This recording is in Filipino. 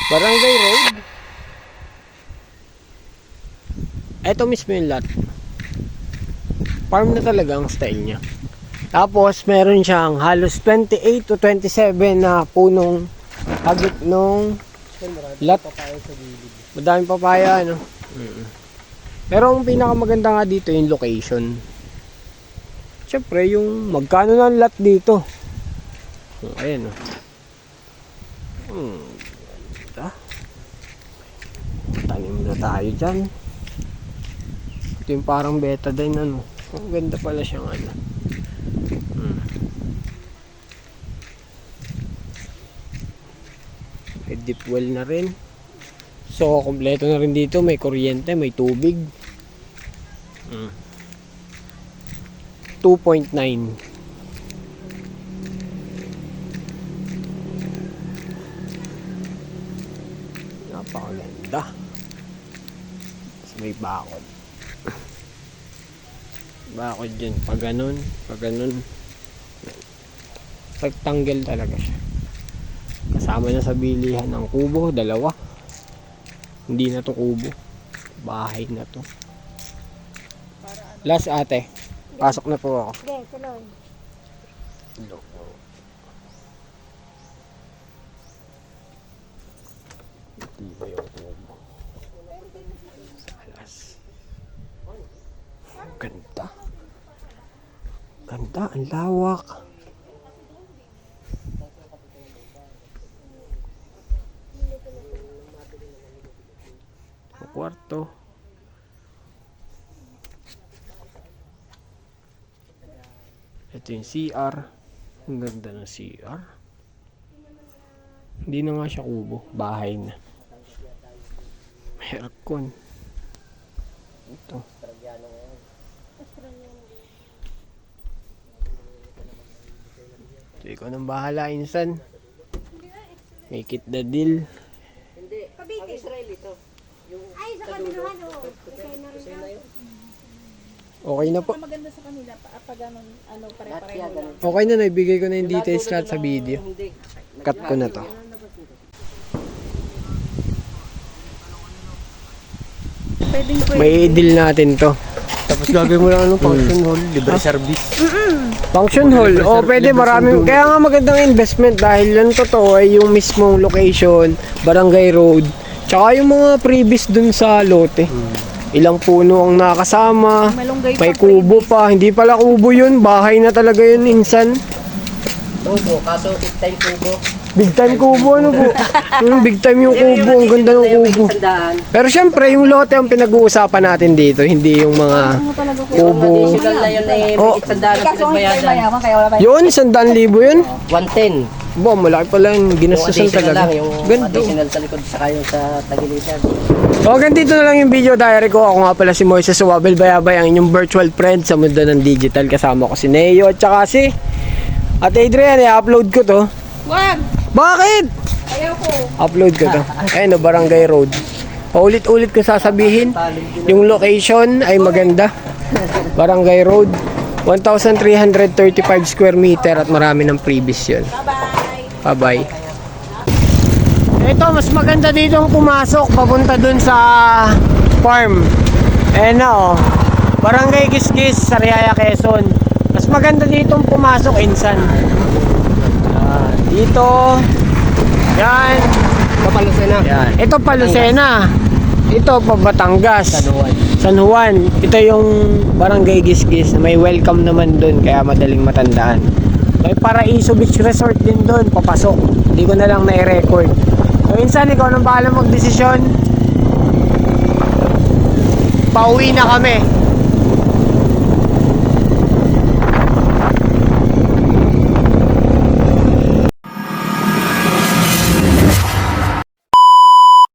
Barangay Road. Ito mismo yung lot. Farm na talaga ang style niya. Tapos meron siyang halos 28 to 27 na punong hagit nung lot. Madaming papaya, ano? Pero ang pinakamaganda nga dito yung location. Siyempre yung magkano ng lot dito. Ayan, oh. Tanim na tayo dyan. Ito yung parang betadine, ano. Ang ganda pala siyang ano. May deep well na rin. So kompleto na rin dito. May kuryente, may tubig. 2.9. Napakaganda. Tapos may bakod. Bakod dyan. Pag ganun. Rectangle talaga siya. Kasama na sa bilihan ng kubo. 2. Hindi na to kubo. Bahay na to. Last ate. Pasok na po ako. Okay, tuloy. Hello. Hindi ba yung kubo? Alas. Ganda. Ganda. Ang lawak. Kwarto. Ito yung CR. Ang ganda ng CR. Hindi na nga siya kubo. Bahay na. May aircon. Ito. Ito, ikaw nang bahala, insan. Make it the deal. Hindi. Pag-Israel ito. Ay, sa kanila, ano? Designer rin. Okay na po. Maganda sa kanila pag ano pare-pareho Lahat lang. yan. Okay na, naibigay ko na yung details lahat sa video. Hindi. Cut ko na to. Pwedeng May deal natin to. Tapos gagawin mo lang function hall, libre service. Function hall, o pwede maraming. Kaya nga magandang investment dahil yung totoo ay yung mismong location, barangay road, tsaka yung mga previous dun sa lote. Ilang puno ang nakasama, malunggay may pa, kubo pa. Hindi pala kubo yun, bahay na talaga yun insan. Tubo, kaso big time tubo. Big time kubo, ano po? Big time yung kubo, ang ganda ng kubo. Pero syempre, yung lote ang pinag-uusapan natin dito, hindi yung mga kubo. Additional na yun eh, Oh. may sandaan na pinagbayadan. mayaman kaya wala Yun, 100,000 yun? 110. Bo, malaki pala yung Yung ginastusan additional talaga. lang, yung Ganda. additional sa likod saka yung sa tagilitan. O, ganito na lang yung video diary ko. Ako nga pala si Moises Suwabel Bayabay, ang inyong virtual friend sa mundo ng digital. Kasama ko si Neo at saka si at Adrian. I-upload ko to. Wag! Bakit? Ayaw ko. Upload ko to. Ayun o, Barangay Road. Paulit-ulit ko sasabihin. Yung location ay maganda. Barangay Road. 1,335 square meter at marami ng previous yun. Bye-bye. Bye-bye. Ito, mas maganda dito pumasok papunta dun sa farm. Ayan na oh. Barangay Kiskis, Sariaya, Quezon. Mas maganda dito pumasok, insan. Dito. Yan. Ito Palusena. Yan. Ito Palusena. Ito pa Batangas. San Juan. Ito yung Barangay Kiskis. May welcome naman dun, kaya madaling matandaan. May Paraiso Beach Resort din dun, papasok. Hindi ko na lang na-record. So insan, ikaw nang bahala magdesisyon. Pauwi na kami.